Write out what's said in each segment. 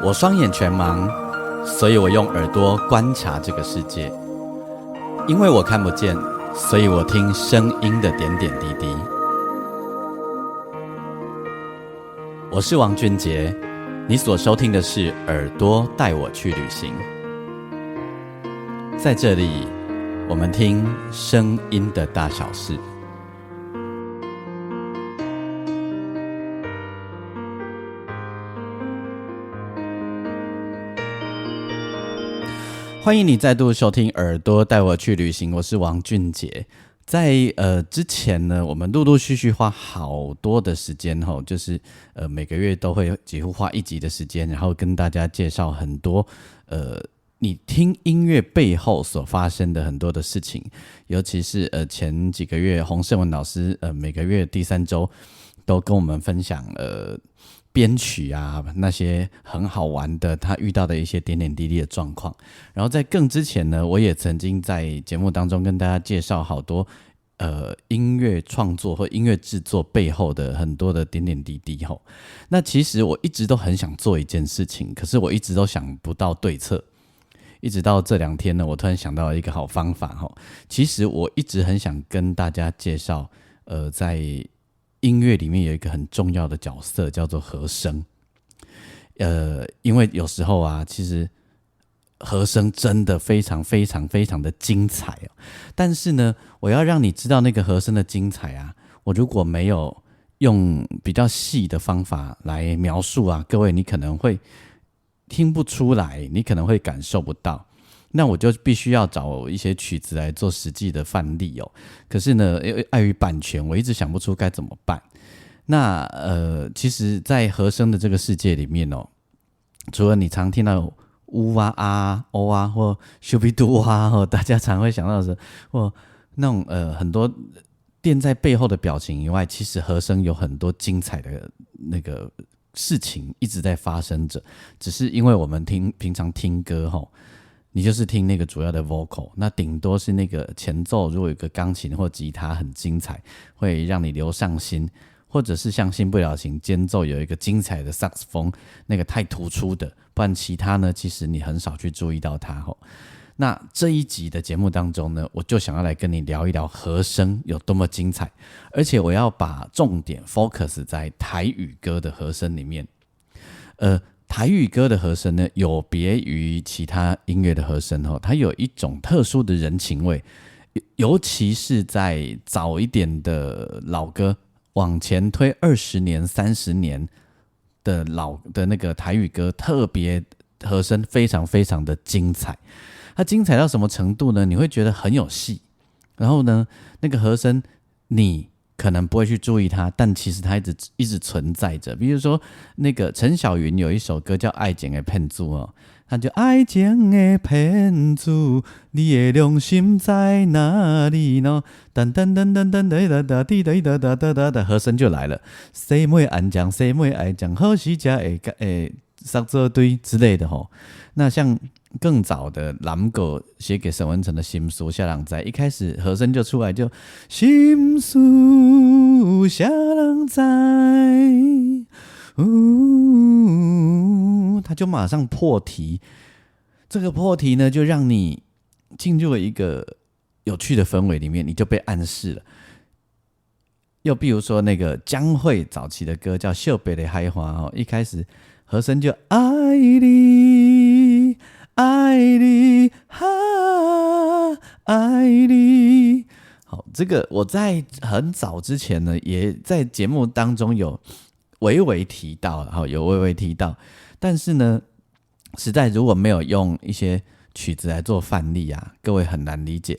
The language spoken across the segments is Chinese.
我双眼全盲，所以我用耳朵观察这个世界。因为我看不见，所以我听声音的点点滴滴。我是王俊杰，你所收听的是耳朵带我去旅行。在这里，我们听声音的大小事。欢迎你再度收听耳朵带我去旅行，我是王俊杰。在之前呢，我们陆陆续续花好多的时间就是每个月都会几乎花一集的时间，然后跟大家介绍很多你听音乐背后所发生的很多的事情，尤其是前几个月洪胜文老师每个月第3周都跟我们分享编曲啊，那些很好玩的他遇到的一些点点滴滴的状况。然后在更之前呢，我也曾经在节目当中跟大家介绍好多音乐创作或音乐制作背后的很多的点点滴滴。那其实我一直都很想做一件事情，可是我一直都想不到对策，一直到这2天呢，我突然想到了一个好方法。其实我一直很想跟大家介绍在音乐里面有一个很重要的角色叫做和声。因为有时候啊，其实和声真的非常非常非常的精彩但是呢，我要让你知道那个和声的精彩啊，我如果没有用比较细的方法来描述啊，各位你可能会听不出来，你可能会感受不到。那我就必须要找一些曲子来做实际的范例可是呢，碍于版权，我一直想不出该怎么办。那其实在和声的这个世界里面除了你常听到呜啊啊哦啊或咻比嘟啊大家常会想到的是或那种很多垫在背后的表情以外，其实和声有很多精彩的那个事情一直在发生着，只是因为我们平常听歌你就是听那个主要的 vocal， 那顶多是那个前奏，如果有个钢琴或吉他很精彩，会让你流上心，或者是像《新不了情》间奏有一个精彩的萨克斯风，那个太突出的，不然其他呢，其实你很少去注意到它那这一集的节目当中呢，我就想要来跟你聊一聊和声有多么精彩，而且我要把重点 focus 在台语歌的和声里面。台语歌的和声呢，有别于其他音乐的和声它有一种特殊的人情味，尤其是在早一点的老歌，往前推20年、30年的那个台语歌，特别和声非常非常的精彩。它精彩到什么程度呢？你会觉得很有戏，然后呢，那个和声你可能不会去注意它，但其实它一直存在着。比如说那个陈小云有一首歌叫《爱情的骗子》他就爱情的骗子，你的良心在哪里呢？噔噔噔噔噔噔噔噔滴哒哒哒哒哒，和声就来了。谁没安讲，谁没爱讲，好时才会上这堆之类的那像更早的蓝狗写给沈文成的心书下人知，一开始和声就出来就心书下人知，他就马上破题。这个破题呢，就让你进入了一个有趣的氛围里面，你就被暗示了。又比如说那个江蕙早期的歌叫《秀北的海花》一开始和声就爱你爱你哈爱你。好，这个我在很早之前呢，也在节目当中有微微提到，但是呢，实在如果没有用一些曲子来做范例啊，各位很难理解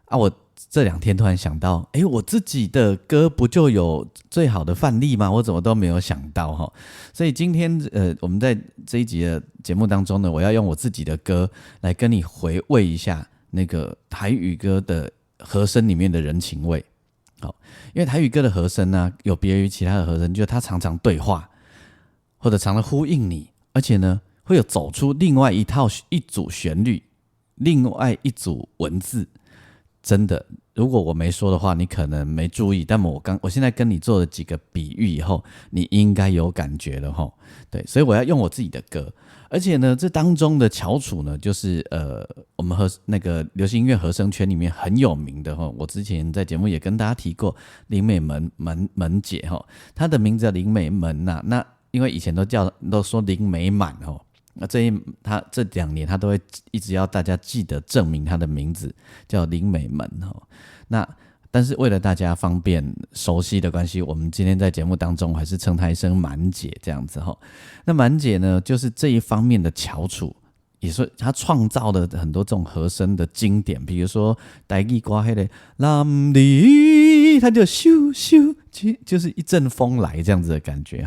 啊。我这2天突然想到，我自己的歌不就有最好的范例吗？我怎么都没有想到所以今天我们在这一集的节目当中呢，我要用我自己的歌来跟你回味一下那个台语歌的和声里面的人情味。好，因为台语歌的和声呢，有别于其他的和声，就是它常常对话，或者常常呼应你，而且呢，会有走出另外一组旋律，另外一组文字。真的，如果我没说的话，你可能没注意，但我现在跟你做了几个比喻以后，你应该有感觉了齁。对，所以我要用我自己的歌，而且呢，这当中的翘楚呢，就是我们那个流行音乐和声圈里面很有名的齁。我之前在节目也跟大家提过林美门姐齁，她的名字叫林美门呐。那因为以前都说林美满齁。那他这2年他都会一直要大家记得证明他的名字叫林美门那但是为了大家方便熟悉的关系，我们今天在节目当中还是称她一声满姐这样子那满姐呢，就是这一方面的翘楚，也说她创造了很多这种和声的经典，比如说台语歌那个南里，他就咻咻，就是一阵风来这样子的感觉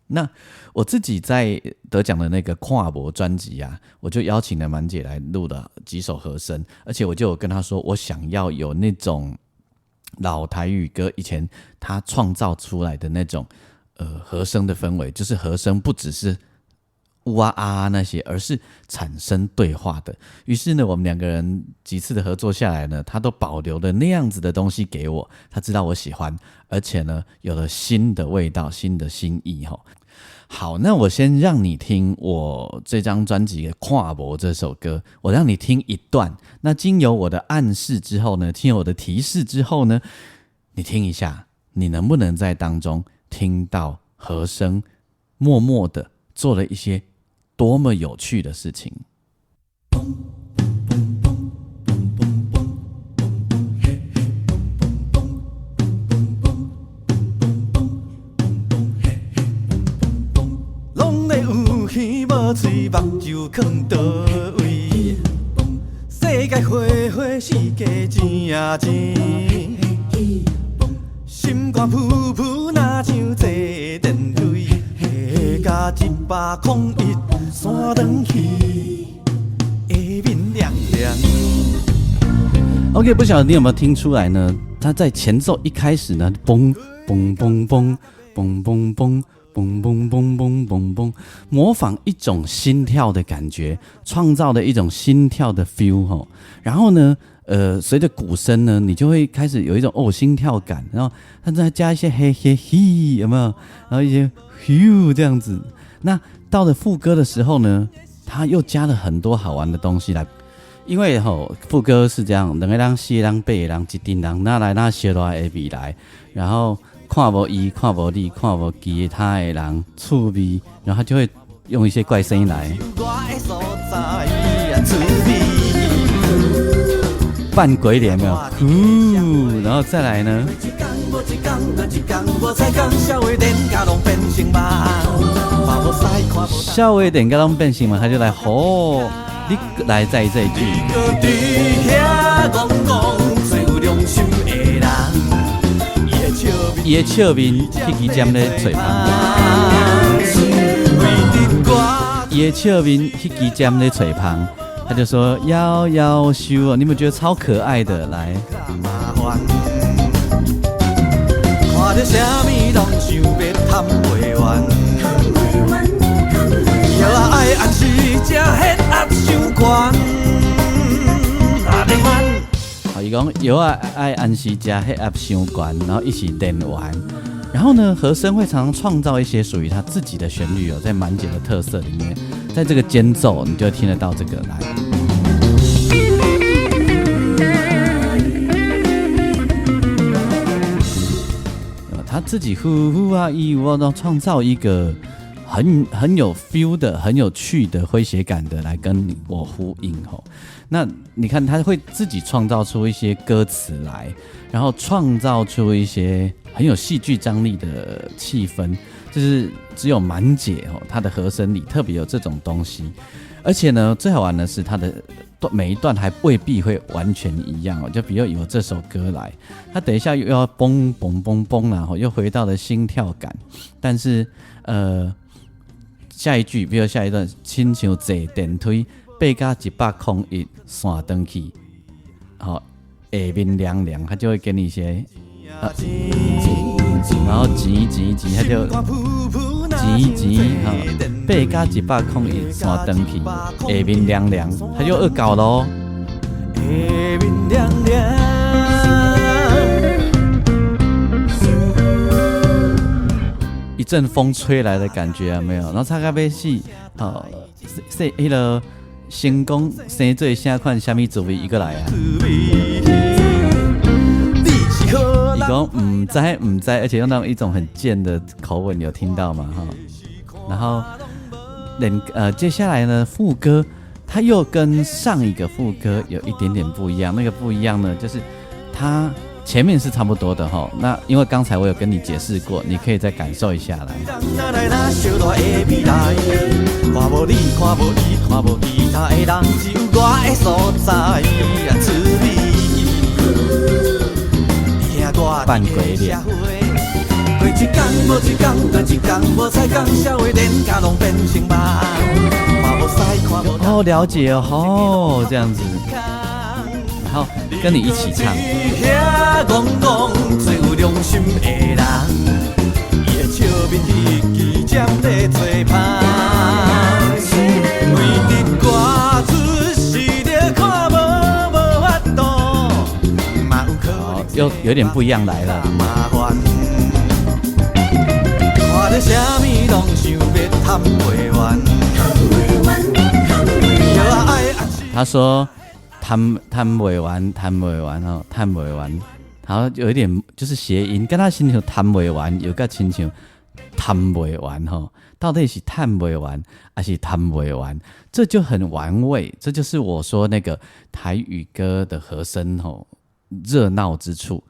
那我自己在得奖的那个跨博专辑啊，我就邀请了满姐来录了几首和声，而且我就有跟她说，我想要有那种老台语歌以前她创造出来的那种和声的氛围，就是和声不只是呜啊啊那些，而是产生对话的。于是呢，我们2个人几次的合作下来呢，他都保留了那样子的东西给我，他知道我喜欢，而且呢，有了新的味道、新的心意好，那我先让你听我这张专辑的《跨博》这首歌，我让你听一段。那经由我的暗示之后呢，经由我的提示之后呢，你听一下，你能不能在当中听到和声默默的做了一些多么有趣的事情？无嘴目睭囥倒位，世界花花世界真啊真，心肝噗噗若像坐电雷，下甲101山登去，下面亮亮。OK， 不晓得你有没有听出来呢？他在前奏一开始呢，嘣嘣嘣嘣嘣嘣嘣。嘣嘣嘣嘣嘣嘣，模仿一种心跳的感觉，创造了一种心跳的 feel 然后呢，随着鼓声呢，你就会开始有一种心跳感，然后它再加一些嘿嘿嘿，有没有？然后一些 hu 这样子。那到了副歌的时候呢，它又加了很多好玩的东西来。因为副歌是这样，2个人、4个人、8个人、一群人，哪来哪小来的未来，然后。看无伊，看无你，看无其他的人，趣味，然后他就会用一些怪声音来。扮鬼脸有没有？然后再来呢？少话电甲拢变成嘛，他就来你来在这一句。伊的笑面迄支针咧嘴旁，伊的笑面迄支针咧嘴旁，他就说要修你们觉得超可爱的，来。看到啥物拢想要贪袂完，要爱按时才血压伤悬。伊讲药爱按时吃，血压伤悬，然后一起练完。然后呢，和声会常常创造一些属于他自己的旋律在满姐的特色里面，在这个间奏你就听得到这个来。他自己呼呼啊一我都创造一个很有 feel 的、很有趣的诙谐感的来跟我呼应那你看他会自己创造出一些歌词来，然后创造出一些很有戏剧张力的气氛，就是只有满姐她的和声里特别有这种东西。而且呢，最好玩的是他的每一段还未必会完全一样就比如有这首歌来，他等一下又要嘣嘣嘣嘣然后又回到了心跳感，但是下一句，比如下一段，亲像坐电梯，8加101山登去，下面凉凉，他就会给你一些，然后急，他就急8加101山登去，下面凉凉，他就恶搞咯。下面凉凉。阵风吹来的感觉啊，没有？然后差个要死，说迄个成功生做啥款虾米滋味一个来啊？伊讲唔知，而且用那种一种很贱的口吻，你有听到吗？哈，然后接下来呢，副歌它又跟上一个副歌有一点点不一样。那个不一样呢，就是它前面是差不多的哈。那因为刚才我有跟你解释过，你可以再感受一下来。扮鬼脸。哦，了解哦，这样子，然后跟你一起唱。好，又有点不一样来了。他说贪未完哦，贪未完，然后有一点就是谐音，跟他亲像贪未完，有个亲像贪未完哈，到底是贪未完还是贪未完？这就很玩味，这就是我说那个台语歌的和声吼热闹之处。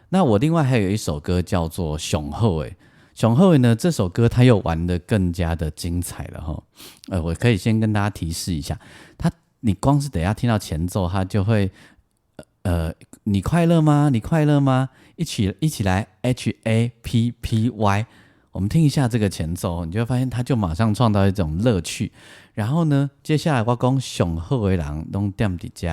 那我另外还有一首歌叫做《雄厚》诶。雄厚呢，这首歌他又玩得更加的精彩了哈。我可以先跟大家提示一下，你光是等一下听到前奏，他就会你快乐吗？你快乐吗？一起来 HAPPY， 我们听一下这个前奏，你就会发现他就马上创造一种乐趣。然后呢，接下来我讲雄厚的人拢踮伫遮，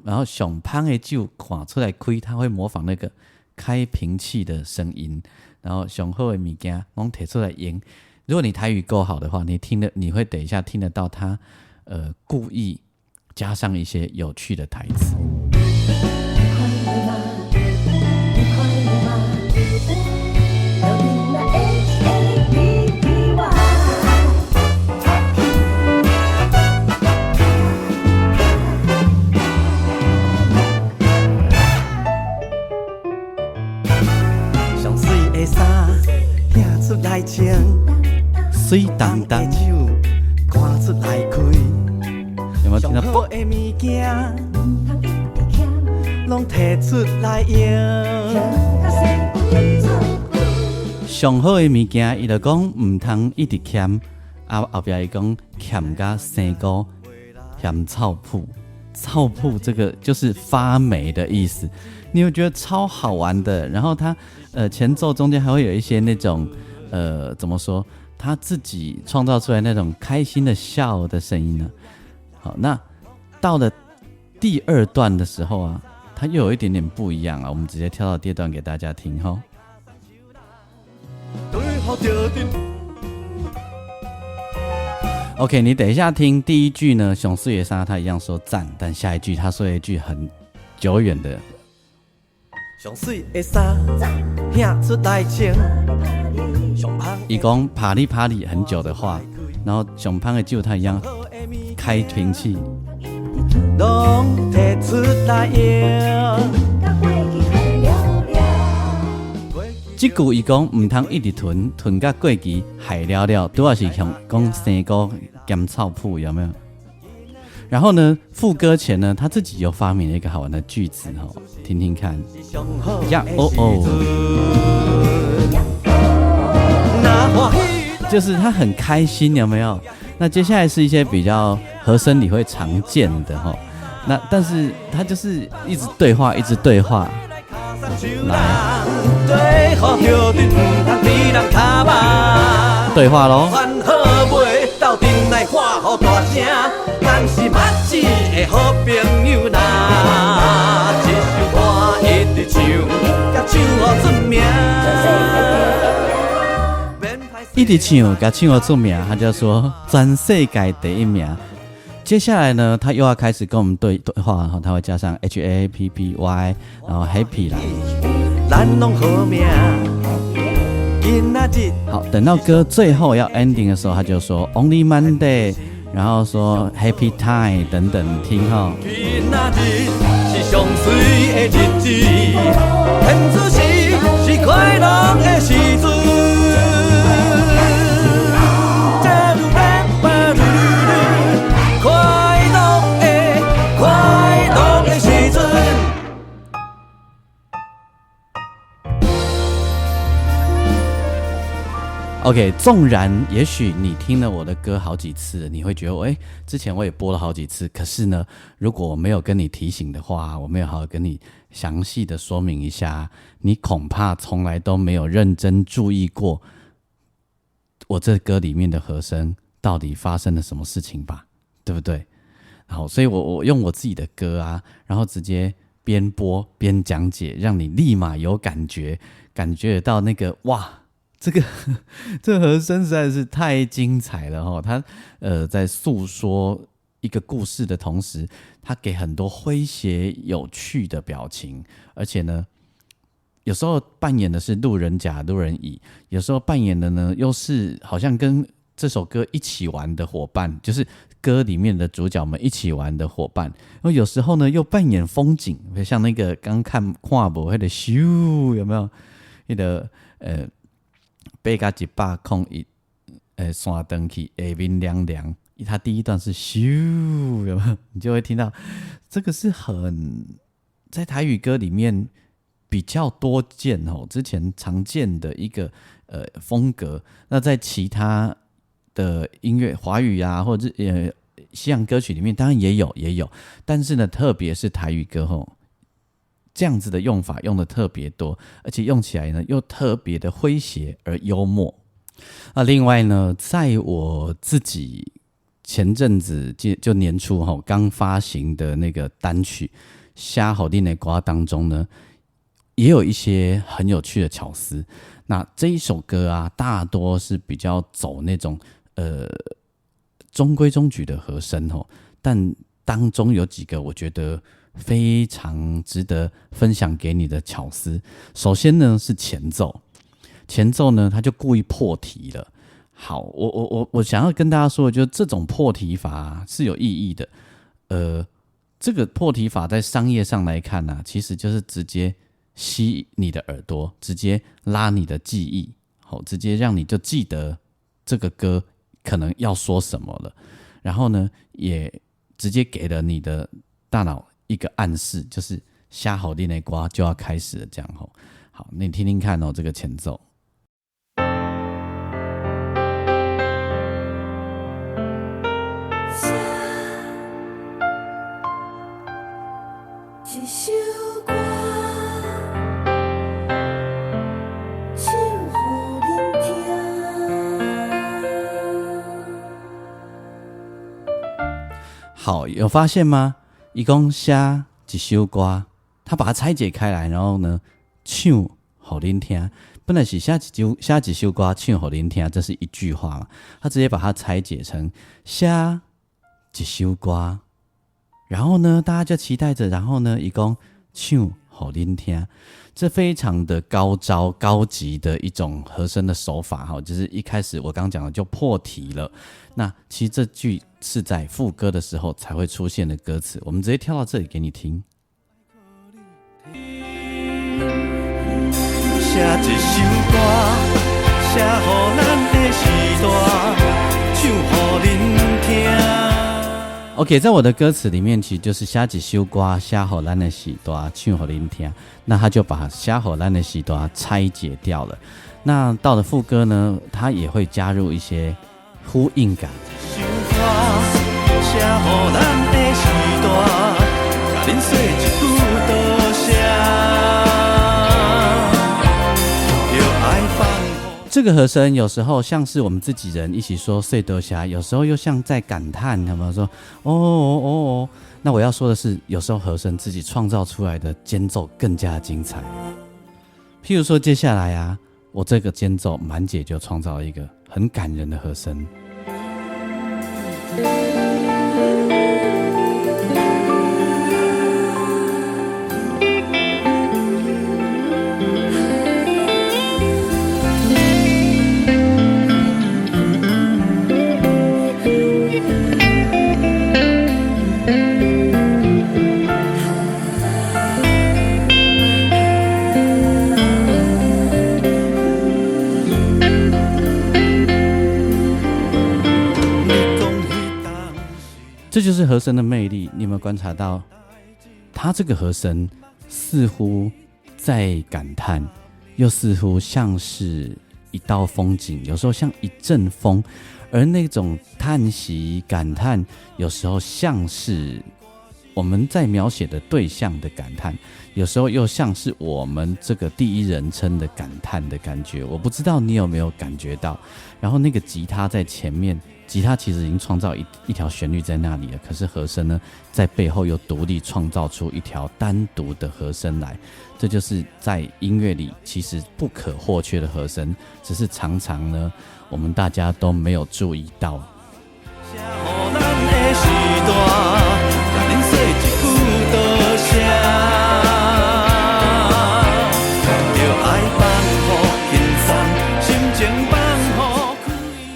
然后雄芳的酒看出来开，他会模仿那个开瓶器的声音，然后雄厚的物件拢摕出来用。如果你台语够好的话，你会等一下听得到他故意加上一些有趣的台词。上水的衫领出来穿，水当当，看出来开。有没有听到？上好的物件，拢摕出来用。上好的物件，伊就讲唔通一直欠，后边伊讲欠甲生菇，欠臭铺。臭铺这个就是发霉的意思，你会觉得超好玩的。然后它前奏中间还会有一些那种怎么说？他自己创造出来那种开心的笑的声音呢。好，那到了第二段的时候啊，它又有一点点不一样啊。我们直接跳到第二段给大家听哈。OK， 你等一下听第一句呢，熊四爷莎他一样说赞，但下一句他说一句很久远的。上水的衫领出来穿，伊讲啪哩啪哩很久的话，然后熊胖的酒他一样开瓶器，拢摕出来用。这句伊讲唔通一直囤甲过期害了了，拄也是像讲生菇兼臭铺有没有？然后呢，副歌前呢，他自己又发明了一个好玩的句子哦，听听看。呀哦哦，就是他很开心，有没有？那接下来是一些比较和声里会常见的哈，那但是他就是一直对话，一直对话。来，对话咯。咱是捌字的好朋友啦，这首歌一直唱，甲唱好出名。一直唱，甲唱好出名，他就说全世界第一名。接下来呢，他又要开始跟我们对话，然后他会加上 HAPPY， 然后 Happy 啦。咱拢好命，好，等到歌最后要 ending 的时候，他就说 Only Monday， 然后说 Happy Time 等等，听哈。今仔日是上水的日子，天主是快乐的时阵。OK， 纵然也许你听了我的歌好几次，你会觉得，之前我也播了好几次，可是呢，如果我没有跟你提醒的话，我没有好好跟你详细的说明一下，你恐怕从来都没有认真注意过我这歌里面的和声到底发生了什么事情吧，对不对？好，所以我用我自己的歌啊，然后直接边播边讲解，让你立马有感觉得到那个哇。这个和声实在是太精彩了哈！他在诉说一个故事的同时，他给很多诙谐有趣的表情，而且呢，有时候扮演的是路人甲、路人乙，有时候扮演的呢又是好像跟这首歌一起玩的伙伴，就是歌里面的主角们一起玩的伙伴。然后有时候呢又扮演风景，像那个刚看跨步那个咻，有没有？那个8+101，山登去，下面凉凉。它第一段是咻，有没有？你就会听到，这个是在台语歌里面比较多见哦，之前常见的一个风格。那在其他的音乐，华语啊，或者是西洋歌曲里面，当然也有，但是呢，特别是台语歌吼。这样子的用法用的特别多，而且用起来呢又特别的诙谐而幽默。那另外呢，在我自己前阵子就年初刚发行的那个单曲《虾好定的瓜》当中呢，也有一些很有趣的巧思。那这一首歌啊，大多是比较走那种中规中矩的和声但当中有几个我觉得非常值得分享给你的巧思。首先呢是前奏呢，他就故意破题了。好，我想要跟大家说的就是这种破题法是有意义的。这个破题法在商业上来看呢，其实就是直接吸你的耳朵，直接拉你的记忆，直接让你就记得这个歌可能要说什么了。然后呢，也直接给了你的大脑一个暗示，就是下好的那瓜就要开始了，这样吼。好，你听听看这个前奏。好，有发现吗？一共写一首歌，他把它拆解开来，然后呢，唱给恁听。本来是写一首歌，唱给恁听，这是一句话嘛。他直接把它拆解成写一首歌，然后呢，大家就期待着，然后呢，一共唱给恁听。这非常的高招、高级的一种和声的手法哈，就是一开始我刚讲的就破题了。那其实这句是在副歌的时候才会出现的歌词，我们直接跳到这里给你听。写一首歌，写予咱的时代，唱予恁听。OK， 在我的歌词里面，其实就是写一首歌，写予咱的时代，唱予恁听。那他就把写予咱的时代拆解掉了。那到了副歌呢，他也会加入一些呼应感。首歌，写予咱的时代，甲恁说一句多谢。这个和声有时候像是我们自己人一起说碎多虾，有时候又像在感叹，有没有说哦？那我要说的是，有时候和声自己创造出来的间奏更加精彩。譬如说接下来啊，我这个间奏满姐就创造了一个很感人的和声。这就是和声的魅力。你有没有观察到，他这个和声似乎在感叹，又似乎像是一道风景，有时候像一阵风，而那种叹息感叹，有时候像是我们在描写的对象的感叹，有时候又像是我们这个第一人称的感叹的感觉。我不知道你有没有感觉到。然后那个吉他在前面，吉他其实已经创造一条旋律在那里了，可是和声呢，在背后又独立创造出一条单独的和声来。这就是在音乐里其实不可或缺的和声，只是常常呢，我们大家都没有注意到。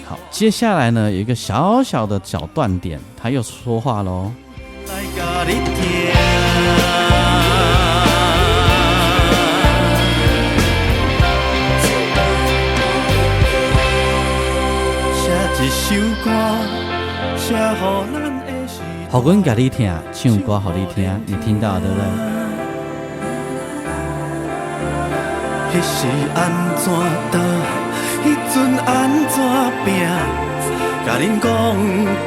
好，接下来呢，有一个小小的小断点，他又说话咯。好，阮甲你听，唱歌给你听，你听到对不对？迄是安怎倒，迄阵安怎拼，甲恁讲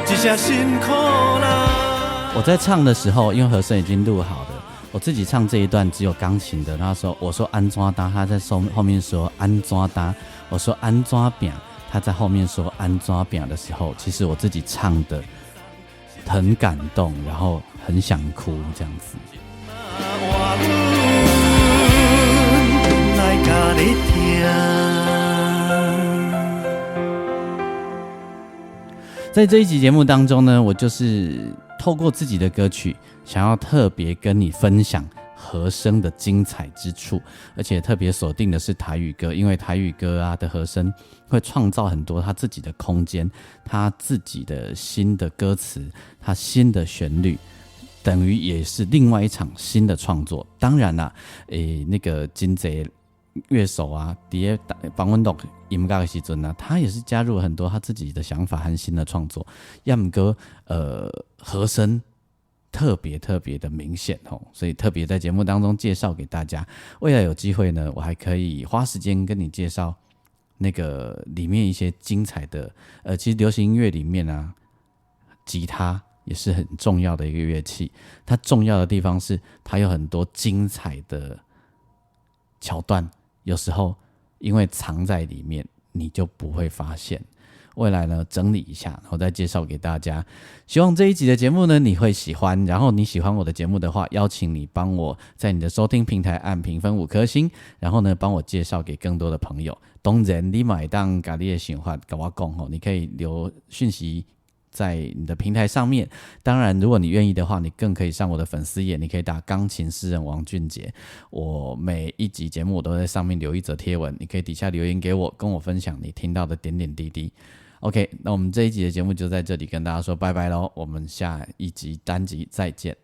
一声辛苦啦。我在唱的时候，因为和声已经录好了，我自己唱这一段只有钢琴的。他说：“我说安怎打，他在后面说安怎打。”我说安怎拼，他在后面说安怎拼的时候，其实我自己唱的很感动，然后很想哭这样子。在这一集节目当中呢，我就是透过自己的歌曲，想要特别跟你分享和声的精彩之处，而且特别锁定的是台语歌，因为台语歌啊的和声会创造很多他自己的空间，他自己的新的歌词，他新的旋律，等于也是另外一场新的创作。当然啦，那个真侪乐手啊，在帮我录音乐的时阵啊，他也是加入了很多他自己的想法和新的创作。要么歌和声特别的明显哦，所以特别在节目当中介绍给大家。未来有机会呢，我还可以花时间跟你介绍那个里面一些精彩的其实流行音乐里面啊，吉他也是很重要的一个乐器。它重要的地方是它有很多精彩的桥段，有时候因为藏在里面，你就不会发现。未来呢，整理一下，然后再介绍给大家。希望这一集的节目呢，你会喜欢。然后你喜欢我的节目的话，邀请你帮我在你的收听平台按评分5颗星，然后呢，帮我介绍给更多的朋友。当然，你买当咖喱的想法跟我讲，你可以留讯息在你的平台上面。当然如果你愿意的话，你更可以上我的粉丝页，你可以打钢琴诗人王俊杰。我每一集节目我都在上面留一则贴文，你可以底下留言给我，跟我分享你听到的点点滴滴。OK， 那我们这一集的节目就在这里跟大家说拜拜咯，我们下一集单集再见。